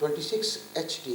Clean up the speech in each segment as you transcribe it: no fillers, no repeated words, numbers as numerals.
26 HD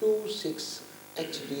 26 HD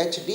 HD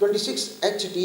26 HD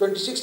26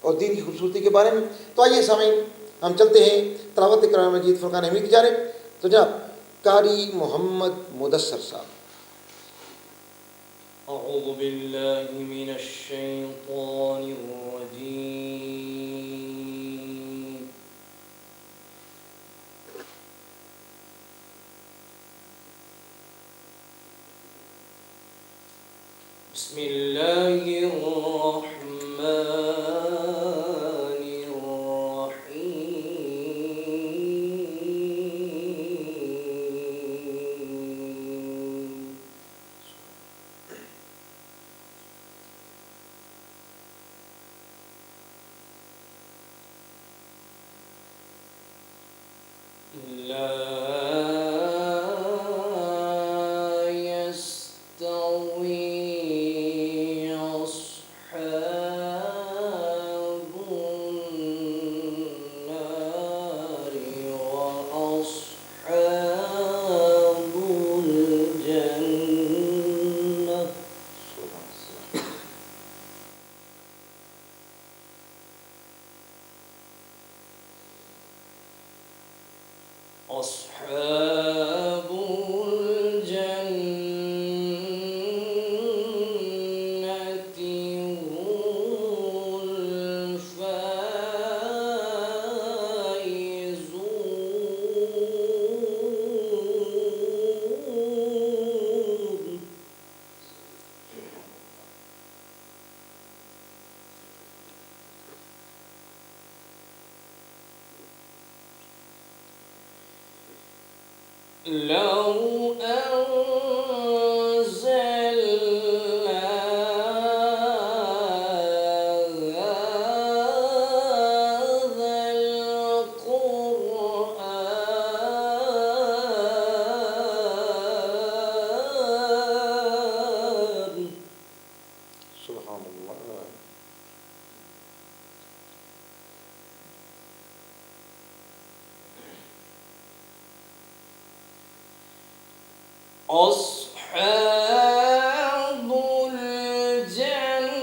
اور دین کی خوبصورتی کے بارے میں. تو آئیے سامعین ہم چلتے ہیں تلاوت قرآن مجید فرقان حمید کی جانب. تو جناب قاری محمد مدثر صاحب. اعوذ باللہ من الشیطان الرجیم. بسم اللہ الرحمن أصحاب الجنة هم الفائزون. لو أنزلنا هذا القرآن سبحان اللہ. أصحاب الجنة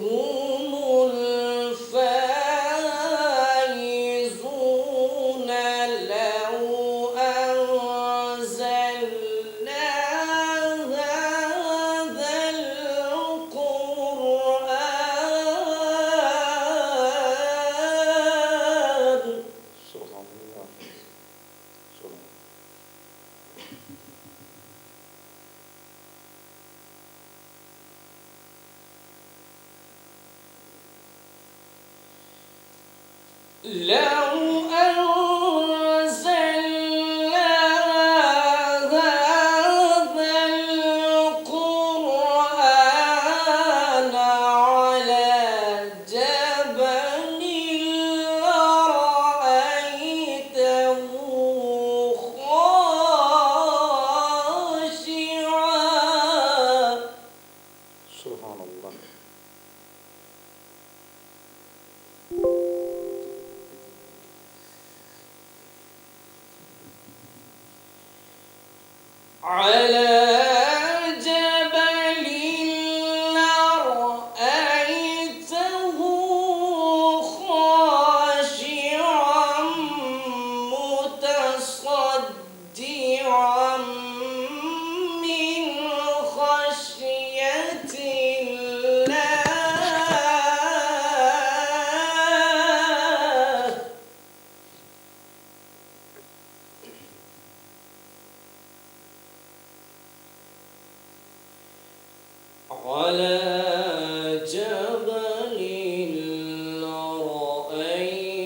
هم الفائزون. لو أنزلنا هذا القرآن سبحان اللہ. سبحان. لو أنزلنا هذا القرآن على جبل لرأيته خاشعا. سبحان اللہ. على جبل لرأيته خاشعا متصدعا من خشية الله. على جبل لرأيته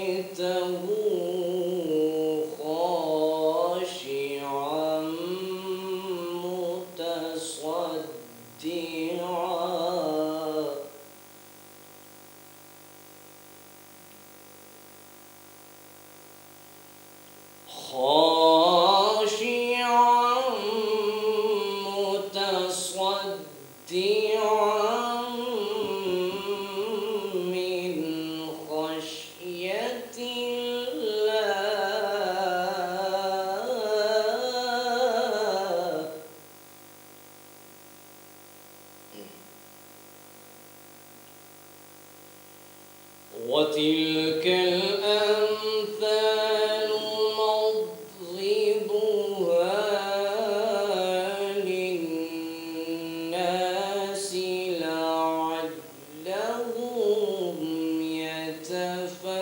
خاشعا متصدعا خاشعا متصدعا من خشية الله. وتلك الأمثال نضربها للناس لعلهم يتفكرون.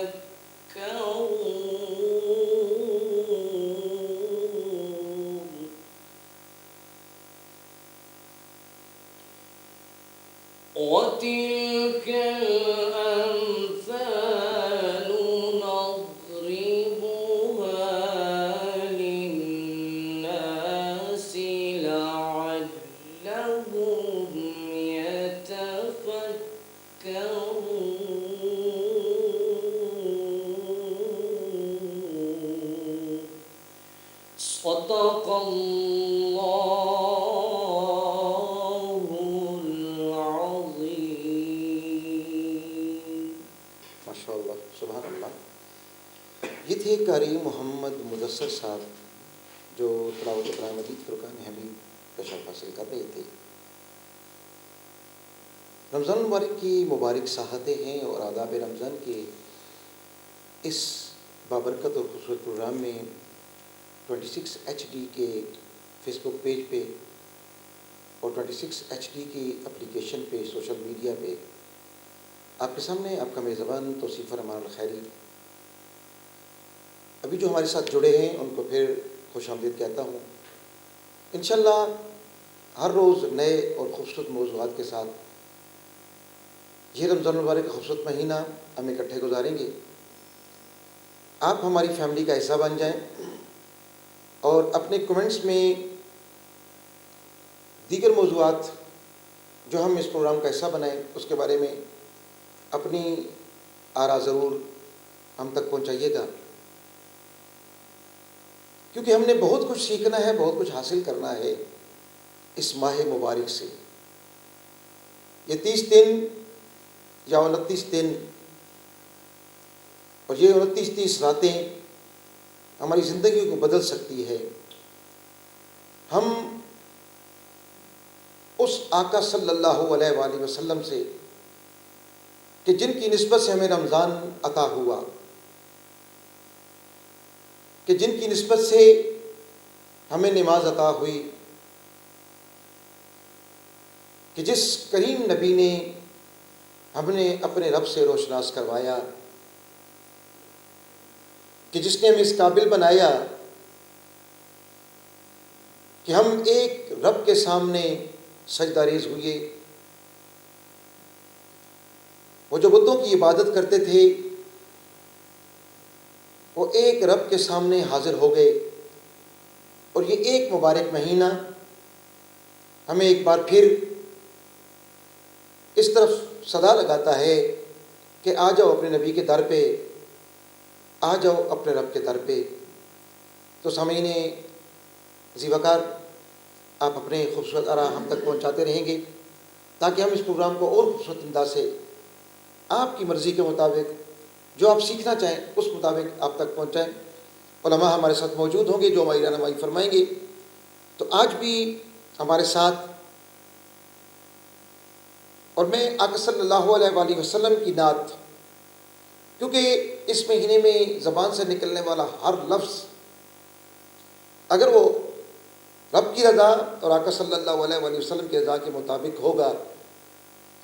وتلك الأمثال نضربها للناس لعلهم يتفكرون. صدق الله العظيم. ماشاء اللہ، سبحان اللہ. یہ تھے قاری محمد مدثر صاحب جو تلاوت قرآن مجید فرقان حمید کا شرف حاصل کر رہے تھے. رمضان المبارک کی مبارک ساحتیں ہیں اور آداب رمضان کے اس بابرکت اور خوبصورت پروگرام میں 26HD کے فیس بک پیج پہ اور 26HD کی اپلیکیشن پہ، سوشل میڈیا پہ آپ کے سامنے آپ کا میزبان توصیف رحمان الخیری ابھی جو ہمارے ساتھ جڑے ہیں ان کو پھر خوش آمدید کہتا ہوں. انشاءاللہ ہر روز نئے اور خوبصورت موضوعات کے ساتھ یہ رمضان المبارک کا خوبصورت مہینہ ہم اکٹھے گزاریں گے. آپ ہماری فیملی کا حصہ بن جائیں اور اپنے کمنٹس میں دیگر موضوعات جو ہم اس پروگرام کا حصہ بنائیں اس کے بارے میں اپنی آراء ضرور ہم تک پہنچائیے گا، کیونکہ ہم نے بہت کچھ سیکھنا ہے، بہت کچھ حاصل کرنا ہے اس ماہ مبارک سے. یہ 30 دن یا 29 دن اور یہ 29 راتیں ہماری زندگی کو بدل سکتی ہے. ہم اس آقا صلی اللہ علیہ وآلہ وسلم سے کہ جن کی نسبت سے ہمیں رمضان عطا ہوا، کہ جن کی نسبت سے ہمیں نماز عطا ہوئی، کہ جس کریم نبی نے ہمیں اپنے رب سے روشناس کروایا، کہ جس نے ہمیں اس قابل بنایا کہ ہم ایک رب کے سامنے سجدہ ریز ہوئے. وہ جو بتوں کی عبادت کرتے تھے وہ ایک رب کے سامنے حاضر ہو گئے. اور یہ ایک مبارک مہینہ ہمیں ایک بار پھر اس طرف صدا لگاتا ہے کہ آ جاؤ اپنے نبی کے در پہ، آ جاؤ اپنے رب کے در پہ. تو سامعین ذی وقار آپ اپنے خوبصورت آراء ہم تک پہنچاتے رہیں گے تاکہ ہم اس پروگرام کو اور خوبصورت انداز سے آپ کی مرضی کے مطابق جو آپ سیکھنا چاہیں اس مطابق آپ تک پہنچائیں. علماء ہمارے ساتھ موجود ہوں گے جو ہماری رہنمائی فرمائیں گے. تو آج بھی ہمارے ساتھ، اور میں آقا صلی اللہ علیہ وآلہ وسلم کی نعت، کیونکہ اس مہینے میں زبان سے نکلنے والا ہر لفظ اگر وہ رب کی رضا اور آقا صلی اللہ علیہ وآلہ وسلم کی رضا کے مطابق ہوگا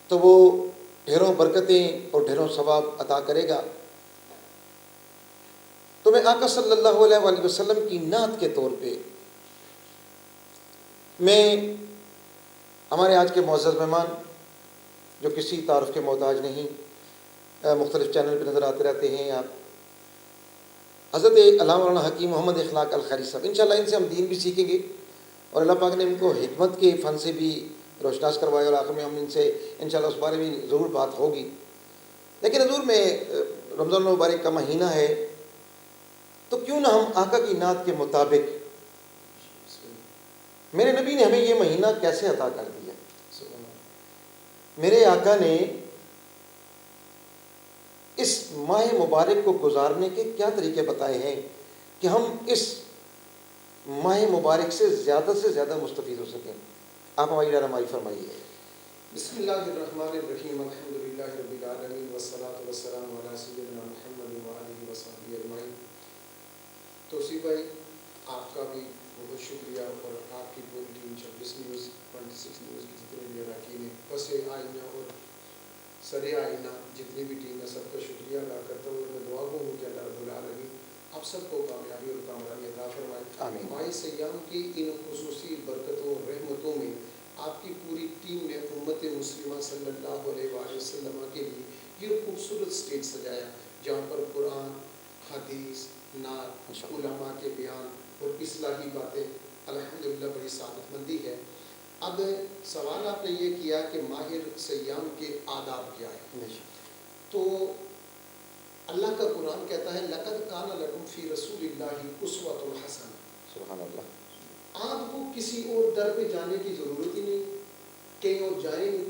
تو وہ ڈھیروں برکتیں اور ڈھیروں ثواب عطا کرے گا. تو میں آقا صلی اللہ علیہ وآلہ وسلم کی نعت کے طور پہ میں ہمارے آج کے معزز مہمان جو کسی تعارف کے محتاج نہیں، مختلف چینل پہ نظر آتے رہتے ہیں، آپ حضرت علامہ مولانا حکیم محمد اخلاق الخیری صاحب، انشاءاللہ ان سے ہم دین بھی سیکھیں گے اور اللہ پاک نے ان کو حکمت کے فن سے بھی روشناس کروایا اور آخر میں ہم ان سے انشاءاللہ اس بارے میں ضرور بات ہوگی. لیکن حضور میں رمضان المبارک کا مہینہ ہے تو کیوں نہ ہم آقا کی نعت کے مطابق، میرے نبی نے ہمیں یہ مہینہ کیسے عطا کر دیا. میرے آقا نے اس ماہ مبارک کو گزارنے کے کیا طریقے بتائے ہیں کہ ہم اس ماہ مبارک سے زیادہ مستفید ہو سکیں. آپ ہماری رہنمائی فرمائیے. بسم اللہ الرحمن الرحیم، الحمدللہ رب العالمین والصلاة والسلام علی سیدنا محمد وآلہ وصحبہ اجمعین۔ توصیف بھائی آپ کا بھی بہت شکریہ اور آپ کی پوری ٹیم 26 نیوز 26 نیوز کی جتنے بھی اراکین ہیں، بس آئینہ اور سر آئینہ جتنی بھی ٹیم ہے سب کا شکریہ ادا کرتا ہوں۔ میں دعا گو ہوں کہ اللہ رب العالمین آپ سب کو کامیابی اور کامرانی عطا فرمائے۔ آمین۔ ماہ سیام کی ان خصوصی برکتوں اور رحمتوں میں آپ کی پوری ٹیم نے امت مسلمہ صلی اللہ علیہ وآلہ وسلم کے لیے یہ خوبصورت سٹیج سجایا جہاں پر قرآن، حدیث، نعت، علماء کے بیان اور اصلاحی باتیں، الحمدللہ بڑی سعادت مندی ہے۔ اب سوال آپ نے یہ کیا کہ ماہ سیام کے آداب کیا ہے، تو اللہ کا قرآن کہتا ہے لَقَدْ كَانَ لَكُمْ فِي رَسُولِ اللَّهِ أُسْوَةٌ حَسَنَةٌ۔ سبحان اللہ۔ آپ کو کسی اور در پہ جانے کی ضرورت ہی نہیں، کہیں اور جائیں نہیں،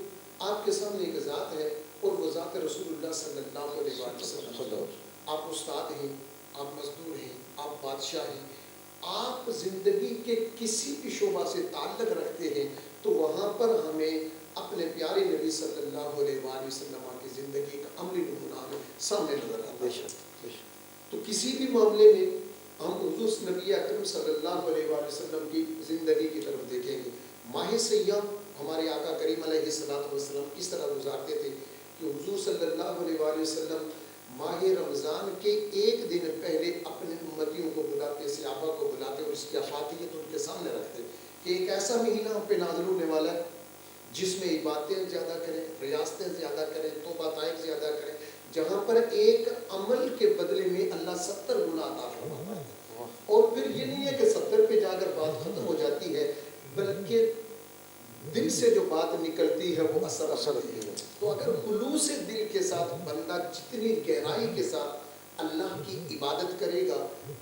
آپ کے سامنے ایک ذات ہے اور وہ ذات رسول اللہ صلی اللہ علیہ وسلم۔ آپ استاد ہیں، آپ مزدور ہیں، آپ بادشاہ ہیں، آپ زندگی کے کسی بھی شعبہ سے تعلق رکھتے ہیں تو وہاں پر ہمیں اپنے پیارے نبی صلی اللہ علیہ وآلہ وسلم کی زندگی کا عملی نمونہ ہمیں سامنے نظر آتا ہے۔ تو کسی بھی معاملے میں ہم حضور نبی اکرم صلی اللہ علیہ وآلہ وسلم کی زندگی کی طرف دیکھیں گے۔ ماہ سیام ہمارے آقا کریم علیہ الصلوۃ والسلام کس طرح گزارتے تھے کہ حضور صلی اللہ علیہ وآلہ وسلم ماہ رمضان کے ایک دن پہلے اپنے امتیوں کو بلاتے، صحابہ کو بلاتے اور اس کی افادیت ان کے سامنے رکھتے کہ ایک ایسا مہینہ ہم پہ نازل ہونے والا ہے جس میں عبادتیں زیادہ کریں، ریاستیں زیادہ کریں، توبہ طائب زیادہ کریں، جہاں پر ایک عمل کے بدلے میں اللہ 70 گنا عطا فرماتا ہے۔ اور پھر یہ نہیں ہے کہ 70 پہ جا کر بات ختم ہو جاتی ہے، بلکہ دل سے جو بات نکلتی ہے وہ اثر رکھتی ہے۔ تو اگر خلوص دل کے ساتھ بندہ جتنی گہرائی کے ساتھ اللہ کی عبادت کرے گا،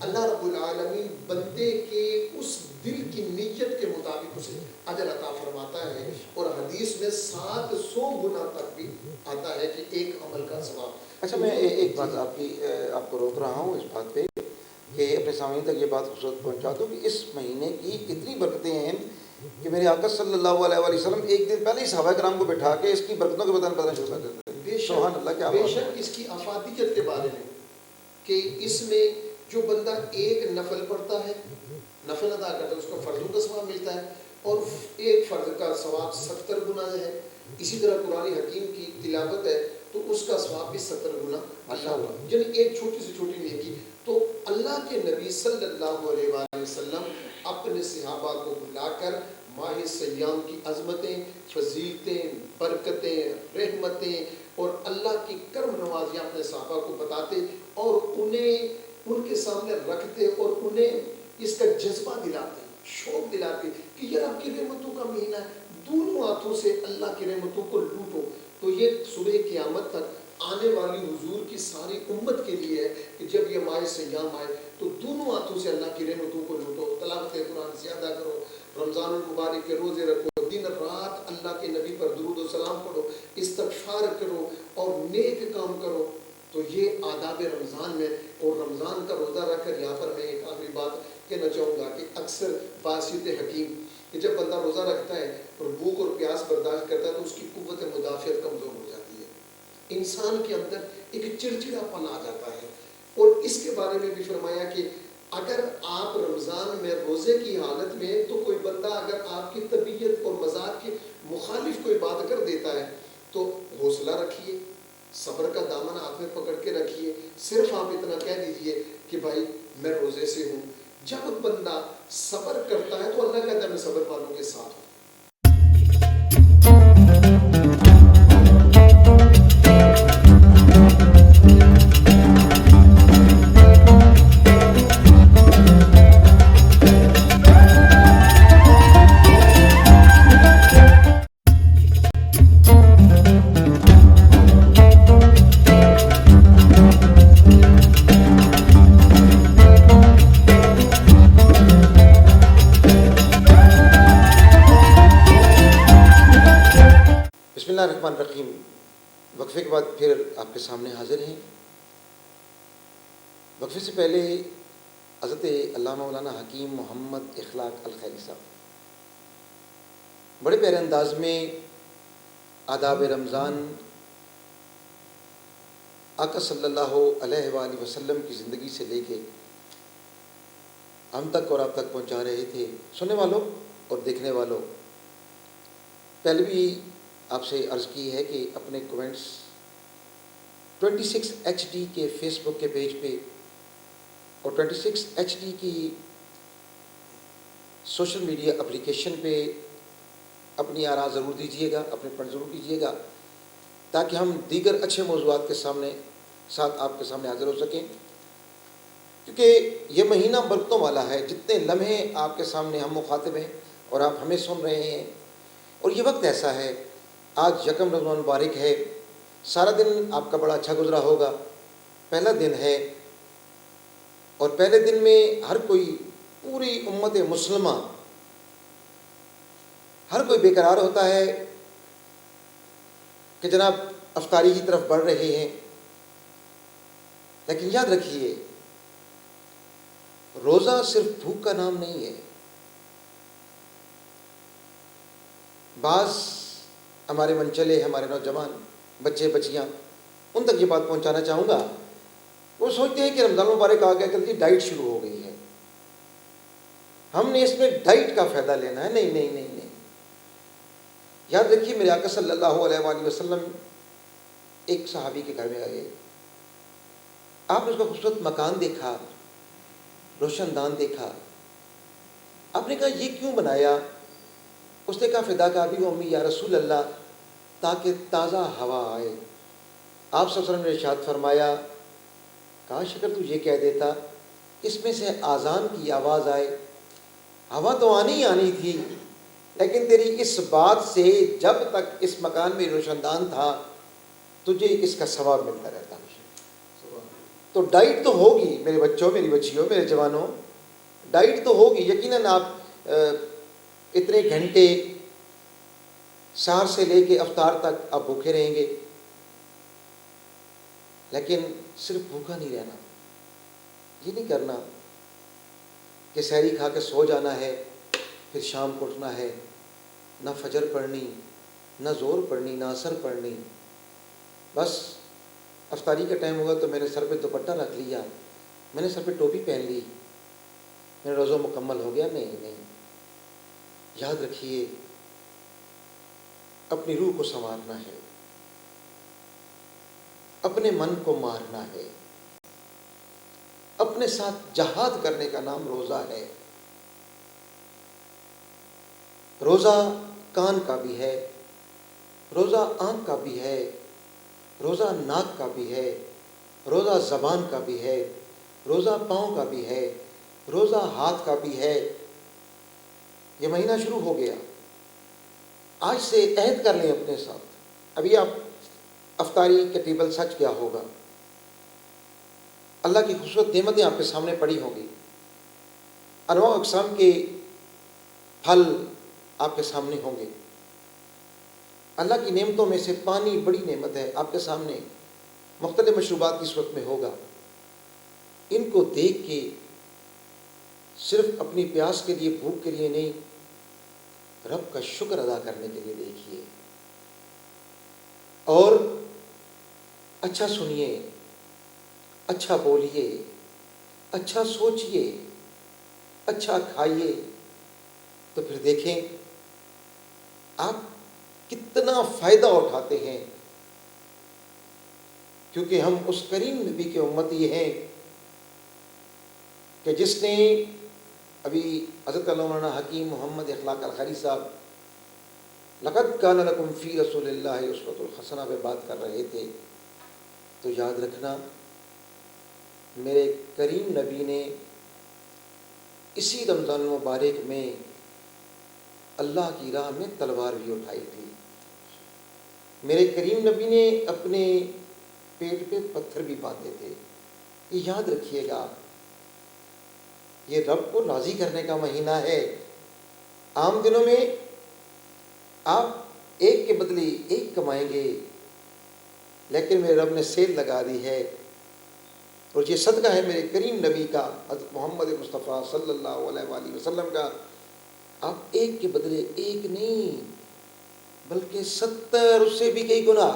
اللہ رب العالمین بندے کے اس دل کی نیت کے مطابق اسے اجر عطا فرماتا ہے، اور حدیث میں 700 گنا تک بھی آتا ہے کہ ایک عمل کا ثواب۔ اچھا، میں ایک بات آپ کو روک رہا ہوں اس بات پہ کہ اپنے سامعین تک یہ بات خوبصورت پہنچا دوں کہ اس مہینے کی اتنی برکتیں ہیں کہ میرے آقا صلی اللہ علیہ وآلہ وسلم ایک دن پہلے ہی صحابہ کرام کو بٹھا کے اس کی برکتوں کے بتانا شروع کر دیتے ہیں۔ سبحان اللہ، کیا بے شک اس کی افادیت کے بارے میں کہ اس میں جو بندہ ایک نفل پڑھتا ہے، نفل ادا کرتا ہے، اس کو فرضوں کا ثواب ملتا ہے، اور ایک فرض کا ثواب 70 گنا ہے۔ اسی طرح قرآن حکیم کی تلاوت ہے تو اس کا ثواب بھی 70 گنا اللہ، یعنی ایک چھوٹی سے چھوٹی نیکی۔ تو اللہ کے نبی صلی اللہ علیہ وآلہ وسلم اپنے صحابہ کو بلا کر ماہ سیام کی عظمتیں، فضیلتیں، برکتیں، رحمتیں اور اللہ کی کرم نوازیاں اپنے صحابہ کو بتاتے اور انہیں ان کے سامنے رکھتے اور انہیں اس کا جذبہ دلاتے، شوق دلاتے کہ یہ آپ کی رحمتوں کا مہینہ ہے، دونوں ہاتھوں سے اللہ کی رحمتوں کو لوٹو۔ تو یہ صبح قیامت تک آنے والی حضور کی ساری امت کے لیے ہے کہ جب یہ ماہ سیام آئے تو دونوں ہاتھوں سے اللہ کی رحمتوں کو لوٹو، تلاوت قرآن زیادہ کرو، رمضان المبارک کے روزے رکھو، دن رات اللہ کے نبی پر درود و سلام پڑھو، استغفار کرو اور نیک کام کرو۔ تو یہ آداب رمضان میں، اور رمضان کا روزہ رکھ کر یہاں پر میں ایک آخری بات کہنا چاہوں گا کہ اکثر باسط حکیم کہ جب بندہ روزہ رکھتا ہے اور بھوک اور پیاس برداشت کرتا ہے تو اس کی قوت مدافعت کمزور ہو جاتی ہے، انسان کے اندر ایک چڑچڑا پن آ جاتا ہے۔ اور اس کے بارے میں بھی فرمایا کہ اگر آپ رمضان میں روزے کی حالت میں تو کوئی بندہ اگر آپ کی طبیعت اور مزاج کے مخالف کوئی بات کر دیتا ہے تو حوصلہ رکھیے، صبر کا دامن ہاتھ میں پکڑ کے رکھیے، صرف آپ اتنا کہہ دیجئے کہ بھائی میں روزے سے ہوں۔ جب بندہ صبر کرتا ہے تو اللہ کہتا ہے میں صبر والوں کے ساتھ ہوں۔ بسم اللہ الرحمن الرحیم۔ وقفے کے بعد پھر آپ کے سامنے حاضر ہیں۔ وقفے سے پہلے حضرت علامہ مولانا حکیم محمد اخلاق الخیری صاحب بڑے پیارے انداز میں آداب رمضان آقا صلی اللہ علیہ وآلہ وسلم کی زندگی سے لے کے ہم تک اور آپ تک پہنچا رہے تھے. سننے والوں اور دیکھنے والوں، پہلے بھی آپ سے عرض کی ہے کہ اپنے کومنٹس 26 ایچ ڈی کے فیس بک کے پیج پہ اور 26 ایچ ڈی کی سوشل میڈیا اپلیکیشن پہ اپنی آراء ضرور دیجیے گا، اپنے پڑھ ضرور کیجیے گا، تاکہ ہم دیگر اچھے موضوعات کے ساتھ آپ کے سامنے حاضر ہو سکیں. کیونکہ یہ مہینہ برکتوں والا ہے. جتنے لمحے آپ کے سامنے ہم مخاطب ہیں اور آپ ہمیں سن رہے ہیں، اور یہ وقت ایسا ہے، آج یکم رمضان مبارک ہے، سارا دن آپ کا بڑا اچھا گزرا ہوگا. پہلا دن ہے اور پہلے دن میں ہر کوئی، پوری امت مسلمہ، ہر کوئی بے قرار ہوتا ہے کہ جناب افطاری کی طرف بڑھ رہے ہیں. لیکن یاد رکھیے، روزہ صرف بھوک کا نام نہیں ہے. بعض ہمارے منچلے، ہمارے نوجوان بچے بچیاں، ان تک یہ بات پہنچانا چاہوں گا، وہ سوچتے ہیں کہ رمضان مبارک آ گیا، کل ڈائٹ شروع ہو گئی ہے، ہم نے اس میں ڈائٹ کا فائدہ لینا ہے. نہیں نہیں نہیں نہیں. یاد رکھیے، میرے آقا صلی اللہ علیہ وآلہ وسلم ایک صحابی کے گھر میں آئے. آپ نے اس کا خوبصورت مکان دیکھا، روشن دان دیکھا. آپ نے کہا یہ کیوں بنایا؟ اس نے کہا فدا کا ابی و امی یا رسول اللہ، تاکہ تازہ ہوا آئے. آپ صلی اللہ علیہ وسلم نے ارشاد فرمایا، کاش اگر تو یہ کہہ دیتا اس میں سے اذان کی آواز آئے. ہوا تو آنی ہی آنی تھی، لیکن تیری اس بات سے جب تک اس مکان میں روشن دان تھا تجھے اس کا ثواب ملتا رہتا. تو ڈائٹ تو ہوگی میرے بچوں، میری بچیوں، میرے جوانوں، ڈائٹ تو ہوگی. یقیناً آپ اتنے گھنٹے سحر سے لے کے افطار تک آپ بھوکے رہیں گے، لیکن صرف بھوکا نہیں رہنا. یہ نہیں کرنا کہ سحری کھا کے سو جانا ہے، پھر شام کو اٹھنا ہے، نہ فجر پڑھنی، نہ زور پڑھنی، نہ اثر پڑھنی. بس افطاری کا ٹائم ہوگا تو میں نے سر پہ دوپٹہ رکھ لیا، میں نے سر پہ ٹوپی پہن لی، میرا روزہ مکمل ہو گیا. نہیں نہیں. یاد رکھیے، اپنی روح کو سنوارنا ہے، اپنے من کو مارنا ہے، اپنے ساتھ جہاد کرنے کا نام روزہ ہے. روزہ کان کا بھی ہے، روزہ آنکھ کا بھی ہے، روزہ ناک کا بھی ہے، روزہ زبان کا بھی ہے، روزہ پاؤں کا بھی ہے، روزہ ہاتھ کا بھی ہے. یہ مہینہ شروع ہو گیا، آج سے عہد کر لیں اپنے ساتھ. ابھی آپ افطاری کے ٹیبل سج گیا ہوگا، اللہ کی خوبصورت نعمتیں آپ کے سامنے پڑی ہوں گی، انواع اقسام کے پھل آپ کے سامنے ہوں گے. اللہ کی نعمتوں میں سے پانی بڑی نعمت ہے، آپ کے سامنے مختلف مشروبات کی صورت میں ہوگا. ان کو دیکھ کے صرف اپنی پیاس کے لیے، بھوک کے لیے نہیں، رب کا شکر ادا کرنے کے لیے دیکھیے. اور اچھا سنیے، اچھا بولیے، اچھا سوچیے، اچھا کھائیے، تو پھر دیکھیں آپ کتنا فائدہ اٹھاتے ہیں. کیونکہ ہم اس کریم نبی کے امتی ہیں کہ جس نے ابھی حضرت مولانا حکیم محمد اخلاق الخری صاحب لقد کان لکم فی رسول اللہ اسوۃ الحسنہ پہ بات کر رہے تھے. تو یاد رکھنا، میرے کریم نبی نے اسی رمضان المبارک میں اللہ کی راہ میں تلوار بھی اٹھائی تھی. میرے کریم نبی نے اپنے پیٹ پہ پتھر بھی باندھے تھے. یہ یاد رکھیے گا، یہ رب کو راضی کرنے کا مہینہ ہے. عام دنوں میں آپ ایک کے بدلے ایک کمائیں گے، لیکن میرے رب نے سیل لگا دی ہے، اور یہ صدقہ ہے میرے کریم نبی کا، حضرت محمد مصطفیٰ صلی اللہ علیہ وآلہ وسلم کا. آپ ایک کے بدلے ایک نہیں بلکہ 70، اس سے بھی کئی گنا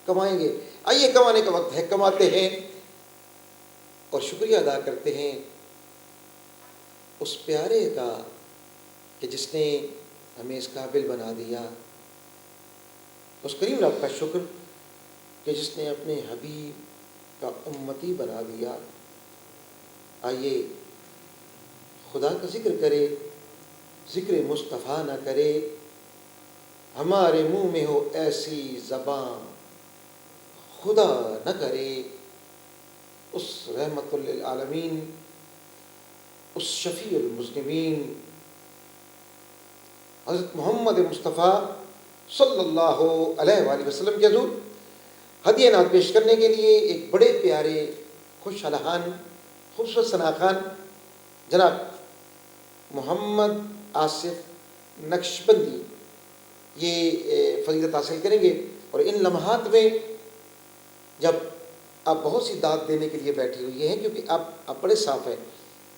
کمائیں گے. آئیے کمانے کا وقت ہے، کماتے ہیں اور شکریہ ادا کرتے ہیں اس پیارے کا کہ جس نے ہمیں اس قابل بنا دیا، اس کریم رب کا شکر کہ جس نے اپنے حبیب کا امتی بنا دیا. آئیے خدا کا ذکر کرے، ذکر مصطفیٰ نہ کرے، ہمارے منہ میں ہو ایسی زبان خدا نہ کرے. اس رحمت للعالمین، اس شفیع المذنبین حضرت محمد مصطفیٰ صلی اللہ علیہ وآلہ وسلم کے حضور ہدیہ نعت پیش کرنے کے لیے ایک بڑے پیارے خوش الحان خوبصورت ثناخوان جناب محمد آصف نقشبندی یہ فضیلت حاصل کریں گے. اور ان لمحات میں جب آپ بہت سی داد دینے کے لیے بیٹھی ہوئی ہیں، کیونکہ آپ بڑے صاف ہیں،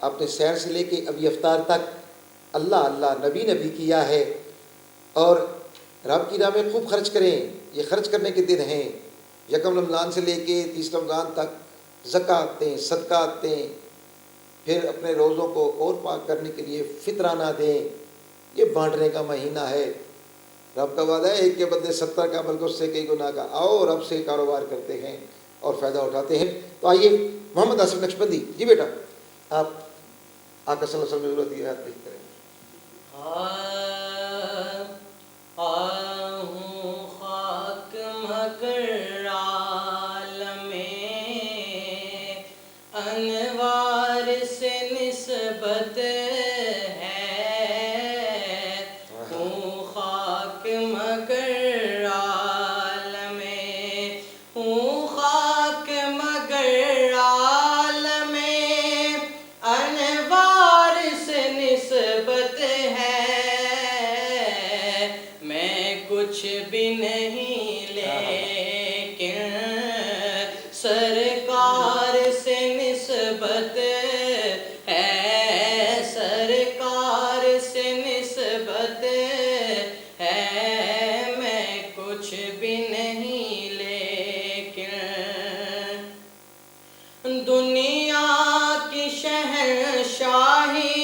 آپ نے سحر سے لے کے ابھی افطار تک اللہ اللہ نبی نبی کیا ہے، اور رب کی راہ میں خوب خرچ کریں. یہ خرچ کرنے کے دن ہیں. یکم رمضان سے لے کے 30 رمضان تک زکوٰۃ دیں، صدقات دیں، پھر اپنے روزوں کو اور پاک کرنے کے لیے فطرانہ دیں. یہ بانٹنے کا مہینہ ہے. رب کا وعدہ ہے ایک کے بدلے 70 کا، بلکہ اس سے کئی گنا کا. آؤ رب سے کاروبار کرتے ہیں اور فائدہ اٹھاتے ہیں. تو آئیے محمد آصف نقشبندی جی بیٹا آپ آقا صلی اللہ علیہ وسلم کی ضرورت یاد نہیں کریں. ہوں خاک مگر عالم انوار سے نسبت ہے، ہوں خاک مگر عالم، ہوں خاک مگر عالم انوار سے نسبت ہے. میں کچھ بھی نہیں لیکن سرکار سے نسبت ہے، سرکار سے نسبت ہے. میں کچھ بھی نہیں لیکن دنیا کی شہنشاہی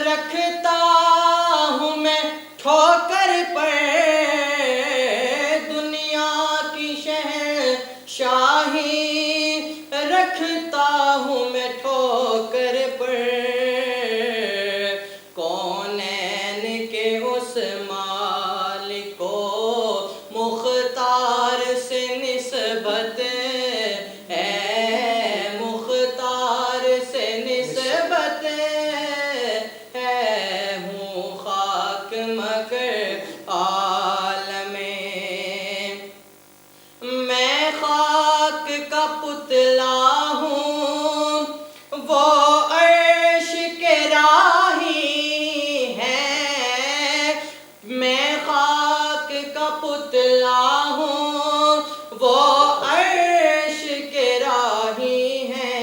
رکھتا ہوں میں ٹھوکر پر، دنیا کی شہنشاہی رکھتا ہوں میں ٹھوکر پر. کونین کے اس مالک کو مختار سے نسبت ہے، مختار سے نسبت ہے. ہوں خاک مگر عالم، میں خاک کا پتلا ہوں، وہ عرش کے راہی ہے. میں خاک کا پتلا ہوں، وہ عرش کے راہی ہے.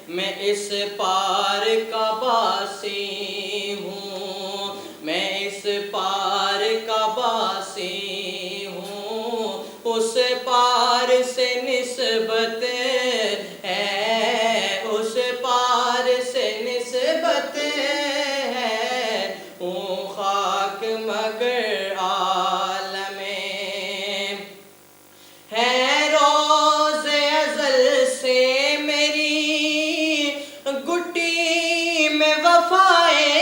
میں اس پار کا باسی ہوں، میں اس پار کا باسی ہوں، اس پار سے نسبت ہے، اس پار سے نسبت ہے. ہوں خاک مگر عالم، ہے روز ازل سے میری گٹی میں وفائے،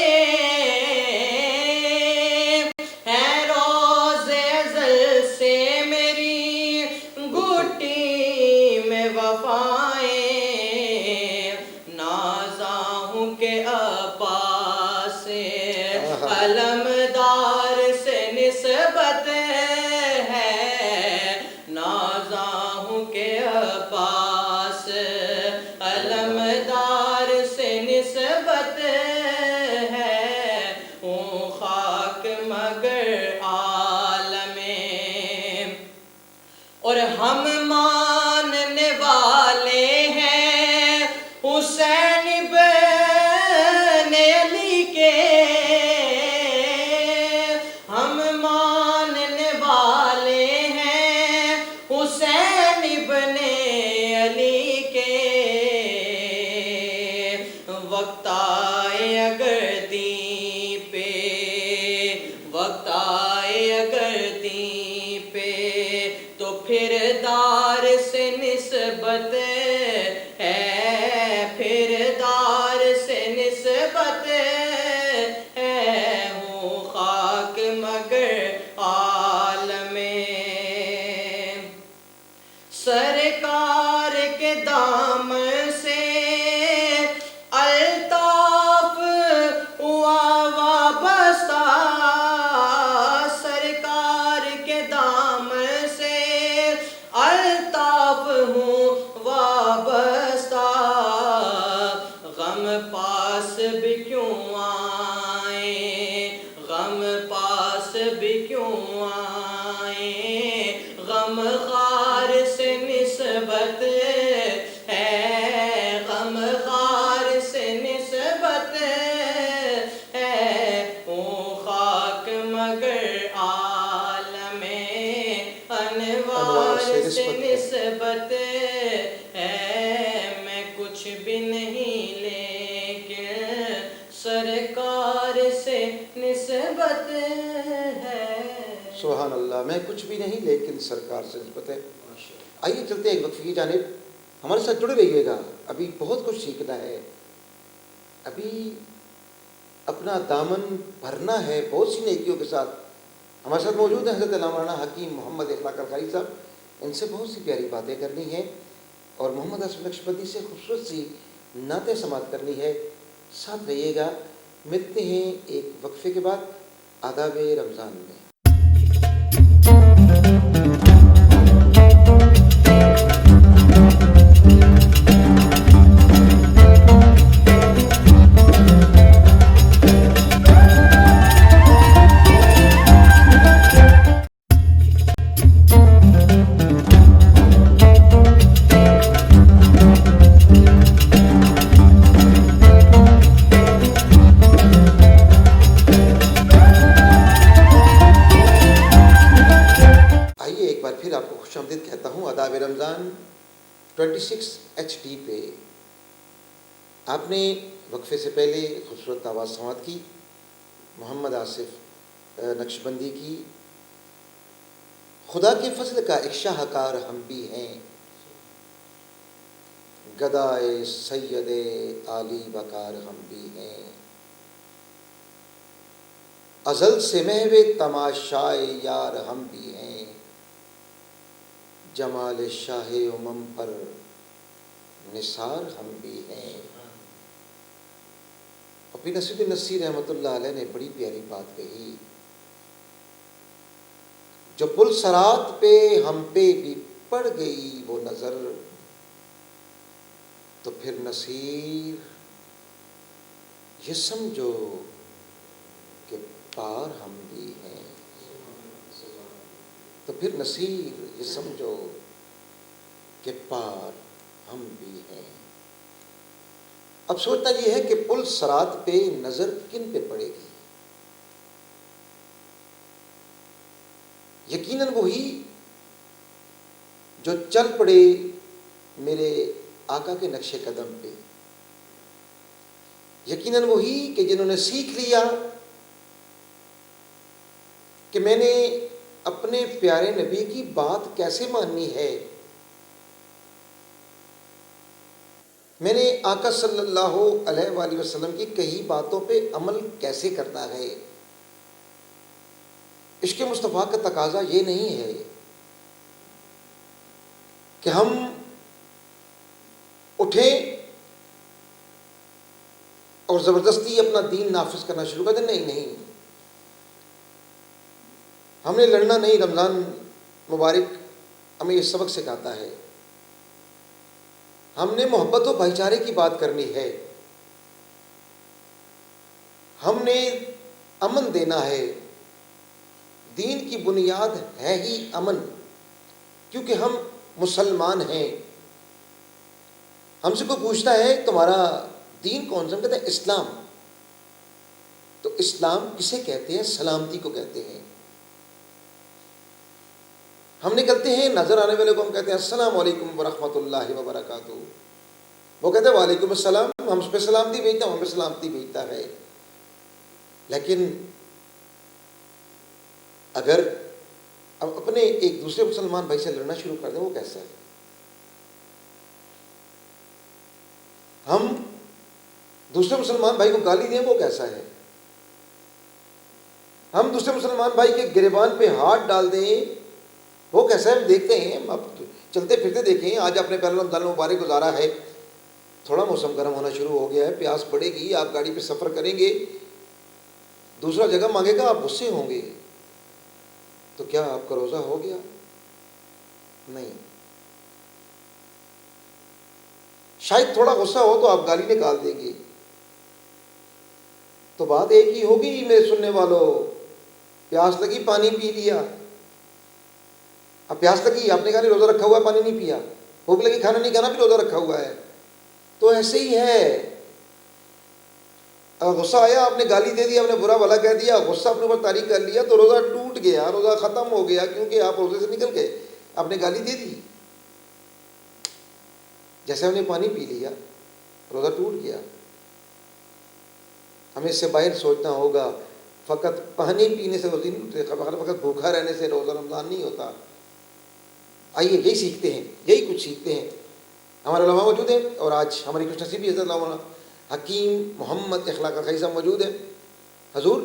ہے روز ازل سے میری گٹی میں وفائے. نازاں ہوں کہ عباس علمدار سے نسبت ہے، نازاں ہوں کہ عباس علمدار سے نسبت ہے. ہوں خاک مگر عالم، اور ہم ماننے والے ہیں حسین بن علی کے، ہم ماننے والے ہیں پھر دار سے نسبت ہے، پھر دار سے نسبت ہے، ہوں خاک مگر عالم سرکار کے دام سے الطاف ہوا وابستہ، سرکار کے دام سے الطاف ہوں وابستہ، غم پاس بھی کیوں آئیں، غم پاس بھی کیوں آئیں، غم خار سے نسبت ہے، غم خار سے نسبت ہے، او خاک مگر عالم انوار سے نسبت ہے، میں کچھ بھی نہیں لیکن سرکار سے نسبت ہے۔ سبحان اللہ، میں کچھ بھی نہیں لیکن سرکار سے نسبت ہے۔ آئیے چلتے ہیں ایک وقفے کی جانب، ہمارے ساتھ جڑے رہیے گا، ابھی بہت کچھ سیکھنا ہے، ابھی اپنا دامن بھرنا ہے بہت سی نیکیوں کے ساتھ۔ ہمارے ساتھ موجود ہیں حضرت علامہ مولانا حکیم محمد اخلاق القاری صاحب، ان سے بہت سی پیاری باتیں کرنی ہیں اور محمد اسد نقشبندی سے خوبصورت سی نعتیں سماعت کرنی ہے۔ ساتھ رہیے گا، ملتے ہیں ایک وقفے کے بعد آداب رمضان میں۔ کہتا ہوں آداب رمضان 26 HD پہ آپ نے وقفے سے پہلے خوبصورت آواز سماعت کی محمد آصف نقشبندی کی، خدا کے فضل کا ایک شاہکار ہم بھی ہیں، گدائے سید عالی وقار ہم بھی ہیں، ازل سے محو تماشائے یار ہم بھی ہیں، جمال شاہ امم پر نثار ہم بھی ہیں۔ پیر نصیر الدین نصیر رحمۃ اللہ علیہ نے بڑی پیاری بات کہی، جو پل صراط پہ ہم پہ بھی پڑ گئی وہ نظر، تو پھر نصیر یہ سمجھو کہ پار ہم بھی ہیں، تو پھر نصیر یہ سمجھو کہ پار ہم بھی ہیں۔ اب سوچنا یہ ہے کہ پل صراط پہ نظر کن پہ پڑے گی؟ یقیناً وہی جو چل پڑے میرے آقا کے نقش قدم پہ، یقیناً وہی کہ جنہوں نے سیکھ لیا کہ میں نے اپنے پیارے نبی کی بات کیسے ماننی ہے، میں نے آقا صلی اللہ علیہ وآلہ وسلم کی کئی باتوں پہ عمل کیسے کرنا ہے۔ عشق مصطفیٰ کا تقاضا یہ نہیں ہے کہ ہم اٹھیں اور زبردستی اپنا دین نافذ کرنا شروع کر دیں، نہیں، ہم نے لڑنا نہیں۔ رمضان مبارک ہمیں یہ سبق سکھاتا ہے، ہم نے محبت و بھائی چارے کی بات کرنی ہے، ہم نے امن دینا ہے۔ دین کی بنیاد ہے ہی امن، کیونکہ ہم مسلمان ہیں۔ ہم سے کوئی پوچھتا ہے تمہارا دین کون سا، ہم کہتے ہیں اسلام۔ تو اسلام کسے کہتے ہیں؟ سلامتی کو کہتے ہیں۔ ہم نکلتے ہیں، نظر آنے والے کو ہم کہتے ہیں السلام علیکم ورحمۃ اللہ وبرکاتہ، وہ کہتے ہیں وعلیکم السلام، ہم اس پہ سلامتی بھیجتا ہوں، ہم پہ سلامتی بھیجتا ہے۔ لیکن اگر اب اپنے ایک دوسرے مسلمان بھائی سے لڑنا شروع کر دیں، وہ کیسا ہے؟ ہم دوسرے مسلمان بھائی کو گالی دیں، وہ کیسا ہے؟ ہم دوسرے مسلمان بھائی کے گریبان پہ ہاتھ ڈال دیں، وہ کیسا ہے؟ ہم دیکھتے ہیں، اب چلتے پھرتے دیکھیں، آج آپ نے پہلا رمضان مبارک گزارا ہے، تھوڑا موسم گرم ہونا شروع ہو گیا ہے، پیاس پڑے گی، آپ گاڑی پہ سفر کریں گے، دوسرا جگہ مانگے گا، آپ غصے ہوں گے، تو کیا آپ کا روزہ ہو گیا؟ نہیں، شاید تھوڑا غصہ ہو تو آپ گالی نکال دیں گے، تو بات ایک ہی ہوگی میرے سننے والوں، پیاس لگی پانی پی لیا، اب پیاس لگی آپ نے کہا نہیں روزہ رکھا ہوا ہے، پانی نہیں پیا، بھوک لگی کھانا نہیں کھانا بھی روزہ رکھا ہوا ہے، تو ایسے ہی ہے، اگر غصہ آیا آپ نے گالی دے دی، آپ نے برا بھلا کہہ دیا، غصہ اپنے اوپر طاری کر لیا، تو روزہ ٹوٹ گیا، روزہ ختم ہو گیا، کیونکہ آپ روزے سے نکل گئے، آپ نے گالی دے دی، جیسے ہم نے پانی پی لیا روزہ ٹوٹ گیا۔ ہمیں اس سے باہر سوچنا ہوگا، فقط پانی پینے سے روزہ نہیں ٹوٹے، فقط بھوکا رہنے سے روزہ رمضان نہیں ہوتا۔ آئیے یہی سیکھتے ہیں، یہی کچھ سیکھتے ہیں، ہمارے علماء موجود ہیں، اور آج ہماری خوش نصیبی حضرت علامہ حکیم محمد اخلاق خی صاحب موجود ہیں۔ حضور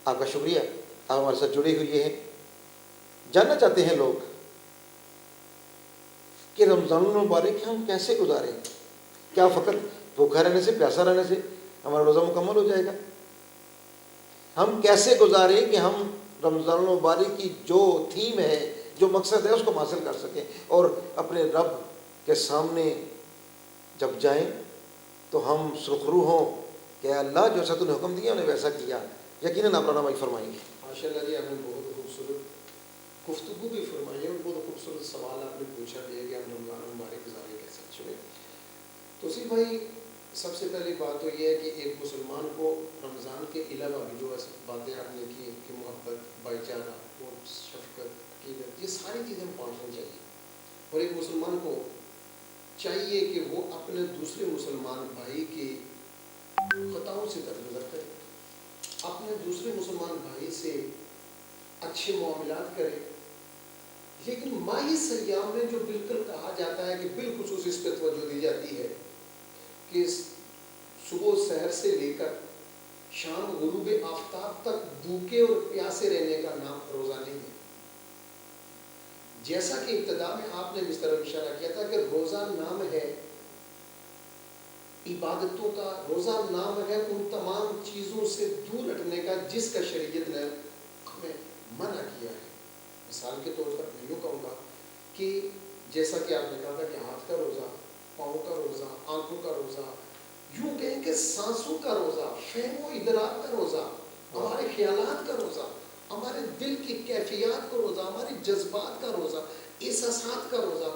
آپ کا شکریہ، آپ ہمارے ساتھ جڑے ہوئے ہیں۔ جاننا چاہتے ہیں لوگ کہ رمضان المبارک ہم کیسے گزاریں؟ کیا فقط بھوکا رہنے سے، پیاسا رہنے سے ہمارا روزہ مکمل ہو جائے گا؟ ہم کیسے گزاریں کہ ہم رمضان المبارک کی جو تھیم ہے، جو مقصد ہے، اس کو حاصل کر سکیں، اور اپنے رب کے سامنے جب جائیں تو ہم سرخرو ہوں کہ اللہ جو سا تو نے حکم دیا انہیں ویسا کیا۔ یقیناً آپ رانا بھائی فرمائیں گے۔ ماشاء اللہ جی، آپ نے بہت خوبصورت گفتگو بھی فرمائی ہے، اور بہت خوبصورت سوال آپ نے پوچھا بھی ہے کہ ہم رمضان مبارک گزارے کیسے چھوڑیں۔ توصیف بھائی، سب سے پہلی بات تو یہ ہے کہ ایک مسلمان کو رمضان کے علاوہ بھی جو باتیں آپ نے کی کہ محبت، بھائی چارہ اور شفقت، عقیدت، یہ ساری چیزیں پہنچنی چاہیے، اور ایک مسلمان کو چاہیے کہ وہ اپنے دوسرے مسلمان بھائی کے خطاؤں سے درگزر کرے، اپنے دوسرے مسلمان بھائی سے اچھے معاملات کرے۔ لیکن ماہی سیام میں جو بالکل کہا جاتا ہے کہ بالخصوص اس پہ توجہ دی جاتی ہے کہ صبح سحر سے لے کر شام غروب آفتاب تک بھوکے اور پیاسے رہنے کا نام روزہ نہیں ہے۔ جیسا کہ ابتدا میں آپ نے اس طرح اشارہ کیا تھا کہ روزہ نام ہے عبادتوں کا، روزہ نام ہے ان تمام چیزوں سے دور ہٹنے کا جس کا شریعت نے ہمیں منع کیا ہے۔ مثال کے طور پر میں یوں کہوں گا کہ جیسا کہ آپ نے کہا تھا کہ ہاتھ کا روزہ، پاؤں کا روزہ، آنکھوں کا روزہ، یوں کہیں کہ سانسوں کا روزہ، فہم و ادراک کا روزہ، ہمارے خیالات کا روزہ، ہمارے دل کی کیفیات کا روزہ، ہمارے جذبات کا روزہ، احساسات کا روزہ۔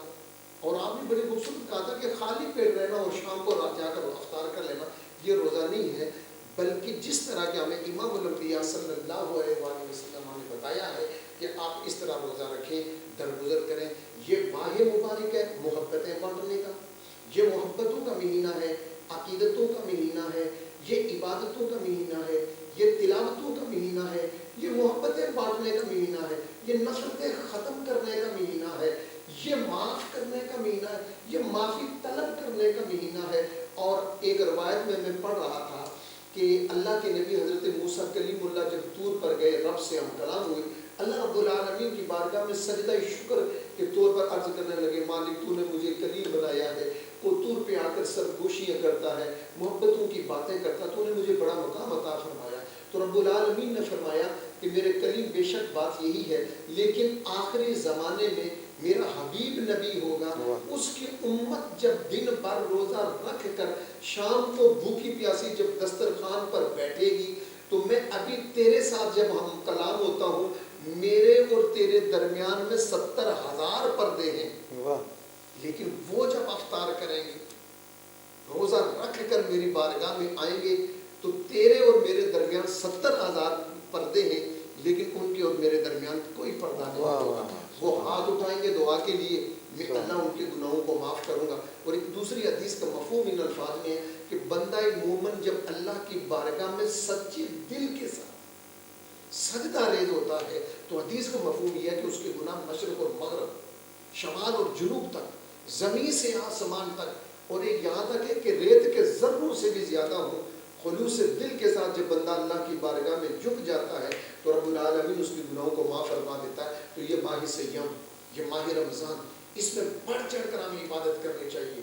اور آپ نے بڑی خوبصورت کہا تھا کہ خالی پیٹ رہنا اور شام کو رات جا کر افطار کر لینا یہ روزہ نہیں ہے، بلکہ جس طرح کہ ہمیں امام الانبیاء صلی اللہ علیہ وآلہ وسلم نے بتایا ہے کہ آپ اس طرح روزہ رکھیں، درگزر کریں۔ یہ ماہ مبارک ہے محبتیں بانٹنے کا، یہ محبتوں کا مہینہ ہے، عقیدتوں کا مہینہ ہے، یہ عبادتوں کا مہینہ ہے، یہ تلاوتوں کا مہینہ ہے، یہ محبتیں بانٹنے کا مہینہ ہے، یہ نفرتیں ختم کرنے کا مہینہ ہے، یہ معاف کرنے کا مہینہ ہے، یہ معافی طلب کرنے کا مہینہ ہے۔ اور ایک روایت میں پڑھ رہا تھا کہ اللہ کے نبی حضرت موسیٰ کلیم اللہ جب طور پر گئے، رب سے ہم کلام ہوئے، اللہ رب العالمین کی بارگاہ میں سجدہ شکر کے طور پر عرض کرنے لگے، مالک تو نے مجھے کلیم بنایا ہے، وہ طور پہ آ کر سرگوشیاں کرتا ہے، محبتوں کی باتیں کرتا، تو نے مجھے بڑا مقام عطا فرمایا۔ تو رب العالمین نے فرمایا کہ میرے کلیم بے شک بات یہی ہے، لیکن آخری زمانے میں میرا حبیب نبی ہوگا، اس کی امت جب دن بھر روزہ رکھ کر شام کو بھوکی پیاسی جب دسترخوان پر بیٹھے گی، تو میں ابھی تیرے ساتھ جب ہم کلام ہوتا ہوں، میرے اور تیرے درمیان میں 70,000 پردے ہیں، لیکن وہ جب افطار کریں گے، روزہ رکھ کر میری بارگاہ میں آئیں گے، تو تیرے اور میرے درمیان 70,000 پردے ہیں، لیکن ان کے اور میرے درمیان کوئی پردہ نہیں ہوگا۔ وہ ہاتھ اٹھائیں گے دعا کے لیے، میں اللہ ان کے گناہوں کو معاف کروں گا۔ اور ایک دوسری حدیث کا مفہوم ان الفاظ میں ہے کہ بندہ مومن جب اللہ کی بارگاہ میں سچے دل کے ساتھ، سجدہ ریز ہوتا ہے تو حدیث کا مفہوم یہ ہے کہ اس کے گناہ مشرق اور مغرب، شمال اور جنوب تک، زمین سے آسمان تک، اور ایک یہاں تک ہے کہ ریت کے ذروں سے بھی زیادہ ہوں۔ خلوص دل کے ساتھ جب بندہ اللہ کی بارگاہ میں جھک جاتا ہے تو رب العالمین اس کے گناہوں کو معاف فرما دیتا ہے۔ تو یہ ماہ سیام، یہ ماہ رمضان، اس میں بڑھ چڑھ کر ہمیں عبادت کرنی چاہیے،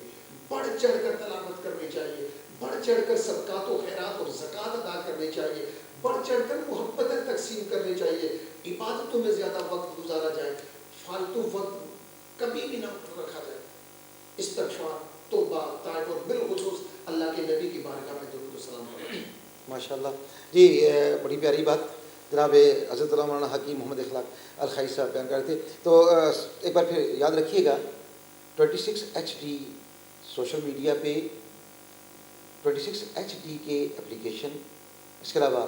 بڑھ چڑھ کر تلاوت کرنی چاہیے، بڑھ چڑھ کر صدقات و خیرات اور زکوٰۃ ادا کرنی چاہیے، بڑھ چڑھ کر محبتیں تقسیم کرنی چاہیے، عبادتوں میں زیادہ وقت گزارا جائے، فالتو وقت کبھی بھی نہ رکھا جائے۔ استغفار، توبہ، طاعت اور بالخصوص اللہ کے نبی کی بارگاہ میں درود و سلام کریں۔ ماشاء اللہ جی، بڑی پیاری بات جناب حضرت علامہ مولانا حکیم محمد اخلاق الخیری صاحب بیان کرتے تھے۔ تو ایک بار پھر یاد رکھیے گا 26 HD سوشل میڈیا پہ، 26 HD کے اپلیکیشن، اس کے علاوہ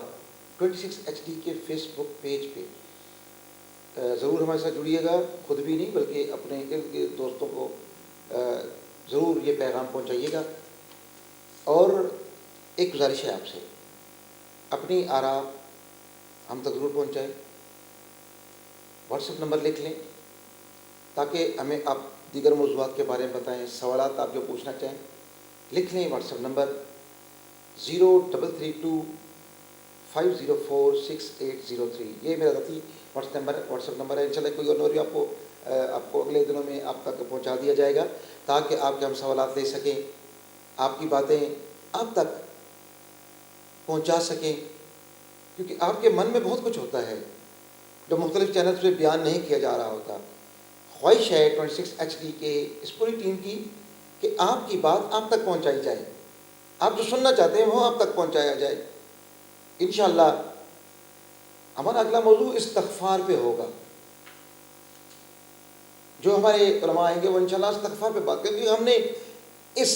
26 HD کے فیس بک پیج پہ ضرور ہمارے ساتھ جڑیے گا، خود بھی نہیں بلکہ اپنے ارد گرد دوستوں کو ضرور یہ پیغام پہنچائیے گا۔ اور ایک گزارش ہے آپ سے، اپنی آراء ہم تک ضرور پہنچائیں، واٹس ایپ نمبر لکھ لیں تاکہ ہمیں آپ دیگر موضوعات کے بارے میں بتائیں، سوالات آپ جو پوچھنا چاہیں لکھ لیں۔ واٹس ایپ نمبر 0332 504 6803، یہ میرا ذاتی واٹس ایپ نمبر ہے۔ انشاءاللہ کوئی اور آپ کو اگلے دنوں میں آپ تک پہنچا دیا جائے گا تاکہ آپ کے ہم سوالات لے سکیں، آپ کی باتیں آپ تک پہنچا سکیں، کیونکہ آپ کے من میں بہت کچھ ہوتا ہے جو مختلف چینلز پہ بیان نہیں کیا جا رہا ہوتا۔ خواہش ہے 26 HD کے اس پوری ٹیم کی کہ آپ کی بات آپ تک پہنچائی جائے، آپ جو سننا چاہتے ہیں وہ آپ تک پہنچایا جائے۔ انشاءاللہ ہمارا اگلا موضوع استغفار پہ ہوگا، جو ہمارے علماء آئیں گے وہ انشاءاللہ استغفار پہ بات کریں، کیونکہ ہم نے اس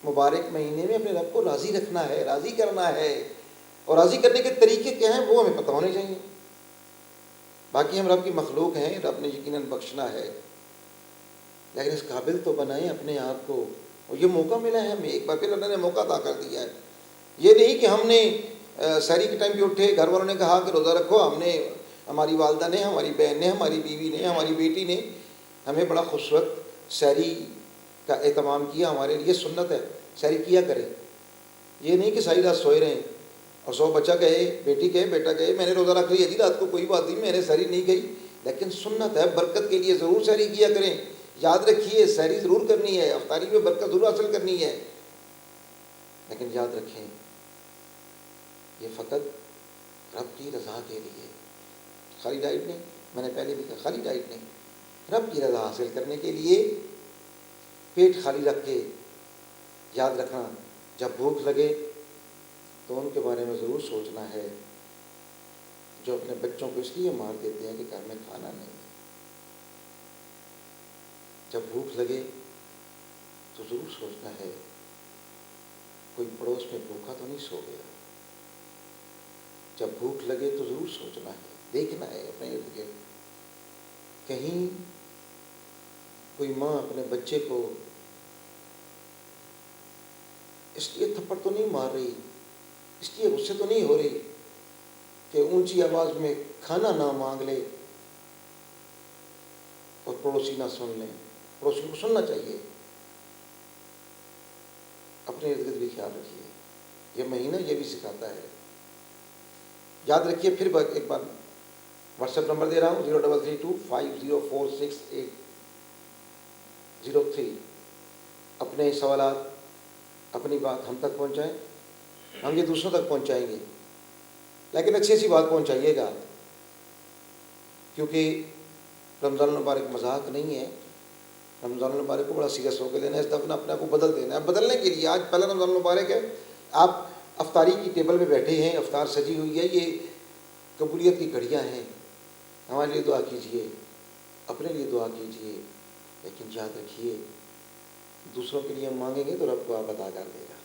مبارک مہینے میں اپنے رب کو راضی رکھنا ہے، راضی کرنا ہے، اور راضی کرنے کے طریقے کیا ہیں وہ ہمیں پتہ ہونے چاہیے۔ باقی ہم رب کی مخلوق ہیں، رب نے یقیناً بخشنا ہے، لیکن اس قابل تو بنائیں اپنے آپ کو، اور یہ موقع ملا ہے ہمیں، ایک بار پھر اللہ نے موقع عطا کر دیا ہے۔ یہ نہیں کہ ہم نے سحری کے ٹائم پہ اٹھے، گھر والوں نے کہا کہ روزہ رکھو، ہم نے، ہماری والدہ نے، ہماری بہن نے، ہماری بیوی نے، ہماری بیٹی نے ہمیں بڑا خوبصورت سحری کا اہتمام کیا، ہمارے لیے سنت ہے سحری کیا کریں۔ یہ نہیں کہ ساری رات سوئے رہیں اور سو بچہ کہے، بیٹی کہے، بیٹا کہے میں نے روزہ رکھ لیا جی رات کو، کوئی بات نہیں میں نے سحری نہیں گئی، لیکن سنت ہے، برکت کے لیے ضرور سحری کیا کریں۔ یاد رکھیے سحری ضرور کرنی ہے، افطاری میں برکت ضرور حاصل کرنی ہے، لیکن یاد رکھیں یہ فقط رب کی رضا کے لیے، خالی ڈائٹ نہیں، میں نے پہلے بھی کہا خالی ڈائٹ نہیں، رب کی رضا حاصل کرنے کے لیے پیٹ خالی رکھ کے یاد رکھنا، جب بھوک لگے تو ان کے بارے میں ضرور سوچنا ہے جو اپنے بچوں کو اس لیے مار دیتے ہیں کہ گھر میں کھانا نہیں ہے۔ جب بھوک لگے تو ضرور سوچنا ہے کوئی پڑوس میں بھوکا تو نہیں سو گیا۔ جب بھوک لگے تو ضرور سوچنا ہے، دیکھنا ہے اپنے ارد گرد، کہیں کوئی ماں اپنے بچے کو اس لیے تھپڑ تو نہیں مار رہی، اس لیے غصے تو نہیں ہو رہی کہ اونچی آواز میں کھانا نہ مانگ لے اور پڑوسی نہ سن لیں۔ پڑوسی کو سننا چاہیے۔ اپنے ارد گرد بھی خیال رکھیے، یہ مہینہ یہ بھی سکھاتا ہے۔ یاد رکھیے، پھر ایک بار واٹس ایپ نمبر دے رہا ہوں 0332 504 6803۔ اپنے سوالات، اپنی بات ہم تک پہنچائیں، ہم یہ دوسروں تک پہنچائیں گے، لیکن اچھی سی بات پہنچائیے گا، کیونکہ رمضان المبارک مذاق نہیں ہے۔ رمضان المبارک کو بڑا سیریس ہو کے لینا ہے، اس دفعہ اپنے آپ کو بدل دینا ہے۔ بدلنے کے لیے آج پہلا رمضان المبارک ہے، آپ افطاری کی ٹیبل پہ بیٹھے ہیں، افطار سجی ہوئی ہے، یہ قبولیت کی گھڑیاں ہیں۔ ہمارے لیے دعا کیجیے، اپنے لیے دعا کیجیے، لیکن یاد رکھیے دوسروں کے لیے مانگیں گے تو رب کو آپ عطا کر دے گا۔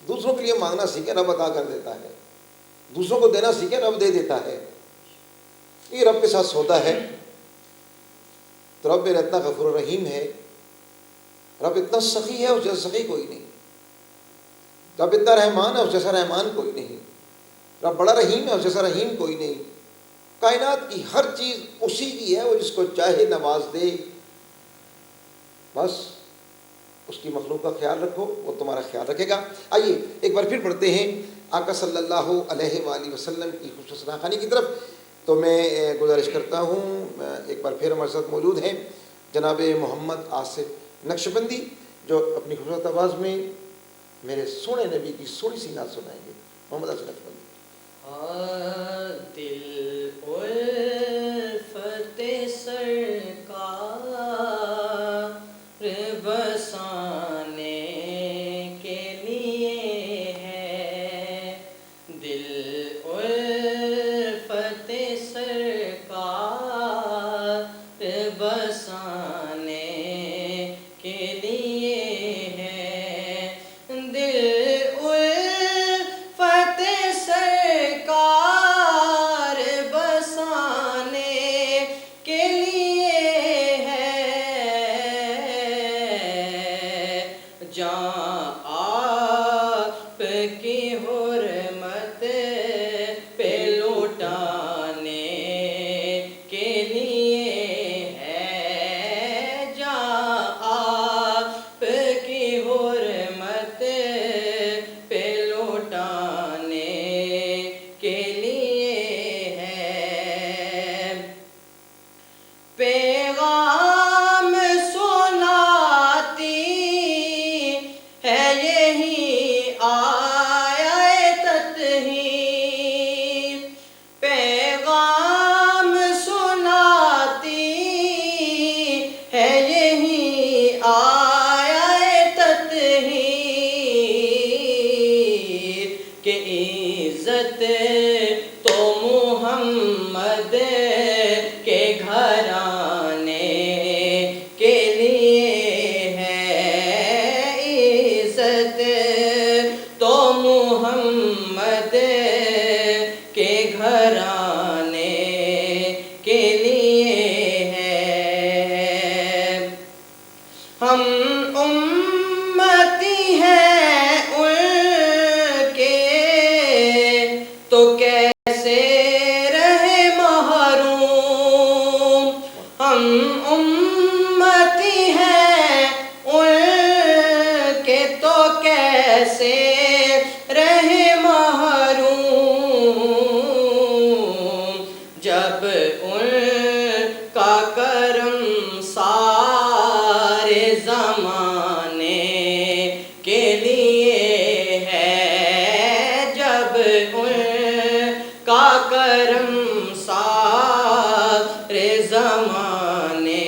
دوسروں کے لیے مانگنا سیکھیں، رب عطا کر دیتا ہے۔ دوسروں کو دینا سیکھیں، رب دے دیتا ہے۔ یہ رب کے ساتھ سودا ہے۔ تو رب میرا اتنا غفور رحیم ہے، رب اتنا سخی ہے، اس جیسا سخی کوئی نہیں۔ رب اتنا رحمان ہے، اس جیسا رحمان کوئی نہیں۔ رب بڑا رحیم ہے، اس جیسا رحیم کوئی نہیں۔ کائنات کی ہر چیز اسی کی ہے، وہ جس کو چاہے نواز دے، بس اس کی مخلوق کا خیال رکھو، وہ تمہارا خیال رکھے گا۔ آئیے ایک بار پھر پڑھتے ہیں آقا صلی اللہ علیہ وآلہ وسلم کی خصوصی ناخوانی کی طرف۔ تو میں گزارش کرتا ہوں، ایک بار پھر ہمارے ساتھ موجود ہیں جناب محمد آصف نقشبندی، جو اپنی خوبصورت آواز میں میرے سونے نبی کی سوڑی سی نعت سنائیں گے۔ محمد آصف نقشبندی۔ دل الفت سرکار بسانے کے لیے ہے، دل الفت سرکار بسانے کے لیے ہے، دل الفت سرکار بسانے کے لیے ہے، جاں آپ کی حرمت پہ لوٹانے کے لیے ہے، جاں آپ کی حرمت پہ لوٹانے کے لیے ہے، پیغام سناتی ہے یہی آیت تطہیر، پیغام سناتی ہے یہی آیت تطہیر، کہ عزت تو محمد کے گھرانے کے لیے ہے، عزت تو محمد کے گھرانے کے لیے ہے، ہم امتی ہیں ان کے تو کیسے رہے محروم، ہم امتی ہیں ان کے تو کیسے رہے محروم، جب ان کا کرم سارے زمانے کے لیے ہے، جب ان کا کرم سارے زمانے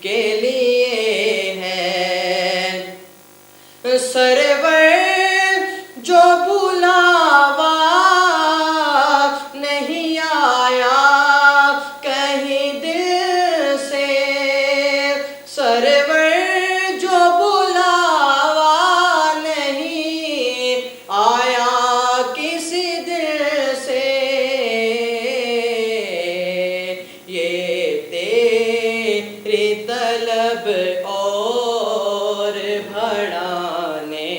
کے لیے ہے، سرور جو بلاوا نہیں آیا کہیں دل سے، سرور جو بلاوا نہیں آیا کسی دل سے، یہ تیری طلب اور بڑھانے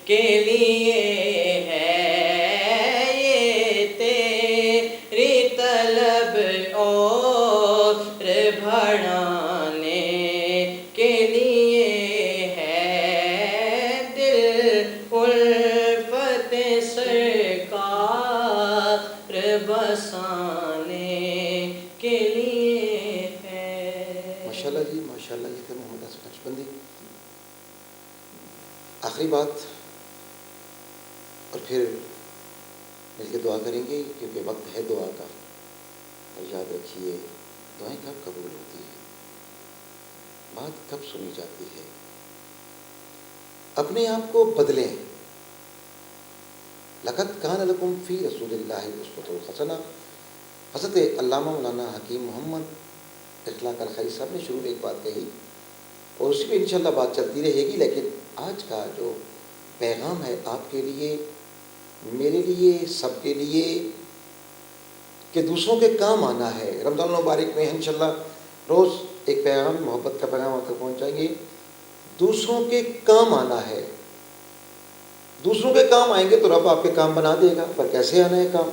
کے لیے ہے، یہ تیری طلب اور بڑھانے کے لیے ہے، دل الفت سرکار بسانے کے لیے ہے۔ ماشاءاللہ جی، ماشاءاللہ، یہ تھے محمد آصف نقشبندی۔ آخری بات اور پھر مل کے دعا کریں گے، کیونکہ وقت ہے دعا کا، اور یاد رکھیے دعائیں کب قبول ہوتی ہیں، بات کب سنی جاتی ہے۔ اپنے آپ کو بدلیں۔ لقد کان لکم فی رسول اللہ اسوۃ حسنہ، حضرت علامہ مولانا حکیم محمد اخلاق الخیری صاحب نے شروع میں ایک بات کہی، اور اسی پہ انشاءاللہ بات چلتی رہے گی، لیکن آج کا جو پیغام ہے آپ کے لیے، میرے لیے، سب کے لیے، کہ دوسروں کے کام آنا ہے۔ رمضان المبارک میں انشاءاللہ روز ایک پیغام، محبت کا پیغام آپ تک پہنچائیں گے۔ دوسروں کے کام آنا ہے، دوسروں کے کام آئیں گے تو رب آپ کے کام بنا دے گا، پر کیسے آنا ہے کام؟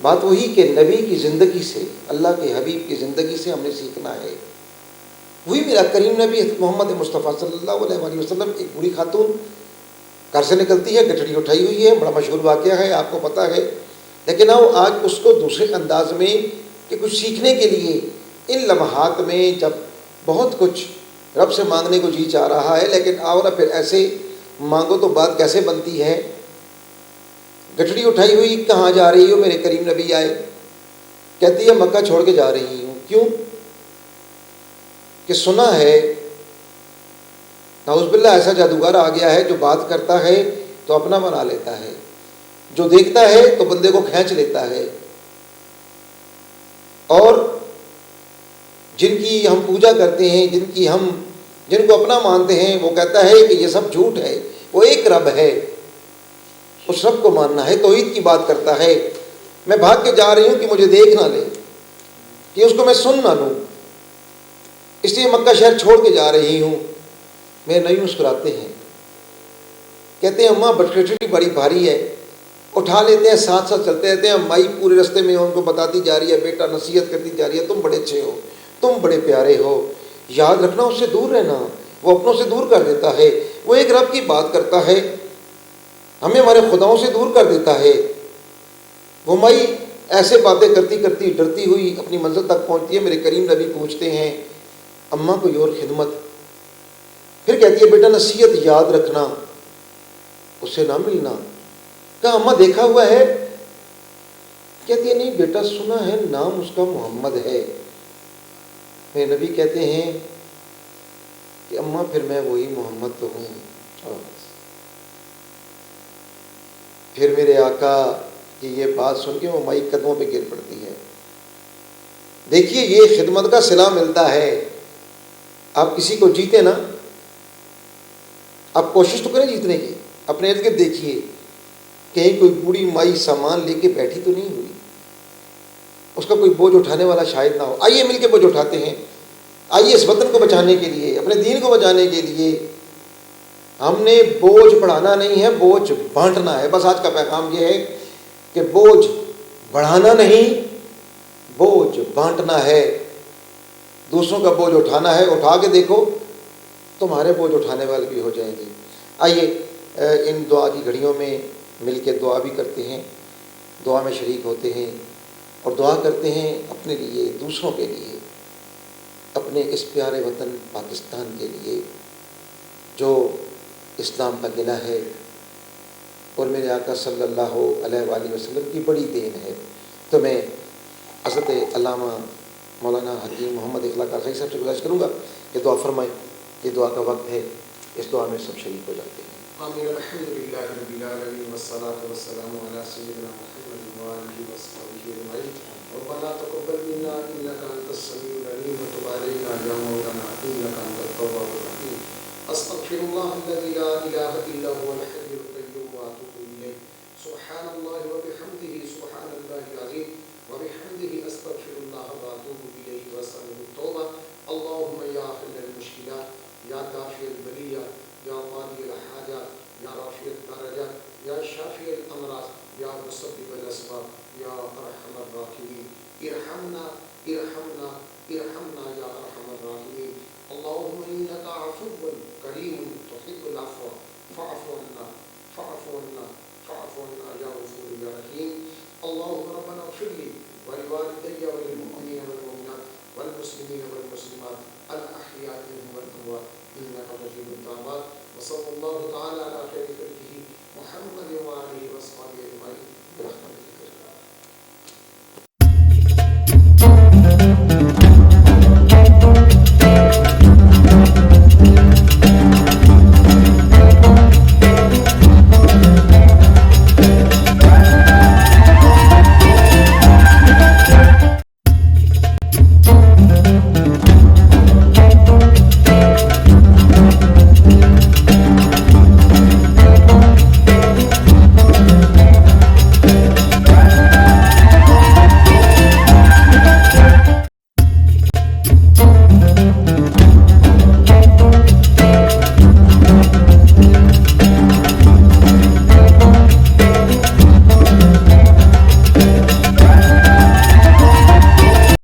بات وہی کہ نبی کی زندگی سے، اللہ کے حبیب کی زندگی سے ہم نے سیکھنا ہے۔ وہی میرا کریم نبی محمد مصطفیٰ صلی اللہ علیہ وآلہ وسلم، ایک بوڑھی خاتون گھر سے نکلتی ہے، گٹھڑی اٹھائی ہوئی ہے، بڑا مشہور واقعہ ہے، آپ کو پتہ ہے، لیکن آج اس کو دوسرے انداز میں کہ کچھ سیکھنے کے لیے ان لمحات میں جب بہت کچھ رب سے مانگنے کو جی چاہ رہا ہے، لیکن آؤ نا پھر ایسے مانگو تو بات کیسے بنتی ہے۔ گٹھڑی اٹھائی ہوئی، کہاں جا رہی ہو؟ میرے کریم نبی آئے، کہتی ہے مکہ چھوڑ کے جا رہی ہوں۔ کیوں؟ کہ سنا ہے نعوذ باللہ ایسا جادوگر آ گیا ہے جو بات کرتا ہے تو اپنا بنا لیتا ہے، جو دیکھتا ہے تو بندے کو کھینچ لیتا ہے، اور جن کی ہم پوجا کرتے ہیں، جن کو اپنا مانتے ہیں، وہ کہتا ہے کہ یہ سب جھوٹ ہے، وہ ایک رب ہے، اس رب کو ماننا ہے، توحید کی بات کرتا ہے۔ میں بھاگ کے جا رہی ہوں کہ مجھے دیکھ نہ لے، کہ اس کو میں سن نہ لوں، اس لیے مکہ شہر چھوڑ کے جا رہی ہوں۔ میرے نبی مسکراتے ہیں، کہتے ہیں اماں بٹکٹی بڑی بھاری ہے، اٹھا لیتے ہیں، ساتھ ساتھ چلتے رہتے ہیں۔ مائی پورے رستے میں ان کو بتاتی جا رہی ہے، بیٹا نصیحت کرتی جا رہی ہے، تم بڑے اچھے ہو، تم بڑے پیارے ہو، یاد رکھنا اس سے دور رہنا، وہ اپنوں سے دور کر دیتا ہے، وہ ایک رب کی بات کرتا ہے، ہمیں ہمارے خداؤں سے دور کر دیتا ہے۔ وہ مائی ایسے باتیں کرتی کرتی ڈرتی ہوئی اپنی منزل تک پہنچتی ہے۔ میرے کریم نبی پوچھتے ہیں اماں کوئی اور خدمت؟ پھر کہتی ہے بیٹا نصیحت یاد رکھنا، اس سے نہ ملنا۔ کہا اماں دیکھا ہوا ہے؟ کہتی ہے نہیں بیٹا، سنا ہے، نام اس کا محمد ہے۔ میرے نبی کہتے ہیں کہ اماں پھر میں وہی محمد تو ہوں۔ پھر میرے آقا کی یہ بات سن کے وہ مائی قدموں پہ گر پڑتی ہے۔ دیکھیے یہ خدمت کا صلہ ملتا ہے۔ آپ کسی کو جیتے نا، آپ کوشش تو کریں جیتنے کی، اپنے ارد گرد دیکھیے کہیں کوئی بوڑھی مائی سامان لے کے بیٹھی تو نہیں ہوئی، اس کا کوئی بوجھ اٹھانے والا شاید نہ ہو۔ آئیے مل کے بوجھ اٹھاتے ہیں، آئیے اس وطن کو بچانے کے لیے، اپنے دین کو بچانے کے لیے۔ ہم نے بوجھ بڑھانا نہیں ہے، بوجھ بانٹنا ہے۔ بس آج کا پیغام یہ ہے کہ بوجھ بڑھانا نہیں، بوجھ بانٹنا ہے۔ دوسروں کا بوجھ اٹھانا ہے، اٹھا کے دیکھو تمہارے بوجھ اٹھانے والے بھی ہو جائیں گے۔ آئیے ان دعا کی گھڑیوں میں مل کے دعا بھی کرتے ہیں، دعا میں شریک ہوتے ہیں اور دعا کرتے ہیں اپنے لیے، دوسروں کے لیے، اپنے اس پیارے وطن پاکستان کے لیے جو اسلام کا قلعہ ہے اور میرے آقا صلی اللہ علیہ وآلہ وسلم کی بڑی دین ہے۔ تو میں حضرت علامہ مولانا حکیم محمد اخلاق کارخائی صاحب سے گزارش کروں گا کہ دعا فرمائیں۔ یہ دعا کا وقت ہے، اس دعا میں سب شریک ہو جاتے ہیں۔ آمین الحمدللہ رب العالمین والصلاة والسلام علی سیدنا محمد وآلہ وصحبہ اجمعین۔ ربنا تقبل منا انک انت السمیع العلیم وتب علینا یا مولانا انک انت التواب الرحیم۔ استغفر اللہ الذی لا الہ الا هو الحی القیوم واتوب الیہ۔ سبحان اللہ وبحمدہ سبحان اللہ العظیم وبحمدہ استغفر اللہ واتوب الیہ واسألہ التوبہ۔ اللہم یا حل المشکلات، یا دافع البلیات، یا قاضی الحاجات، یا رافع الدرجات، یا شافع الامراض، یا مسبب الاسباب، یا ارحم الراحمین۔ ارحمنا ارحمنا ارحمنا یا ارحم الراحمین۔ اللہم انک عفو کریم تحب العفو فاعف عنا فاعف عنا فاعف عنا یا غفور یا رحیم۔ اللہم ربنا اغفر لی ولوالدی وللمؤمنین والمؤمنات والمسلمین والمسلمات الاحیاء منهم والاموات انک مجیب الدعوات۔ وصلی اللہ تعالی علی خیر خلقہ محمد وآلہ وصحبہ اجمعین۔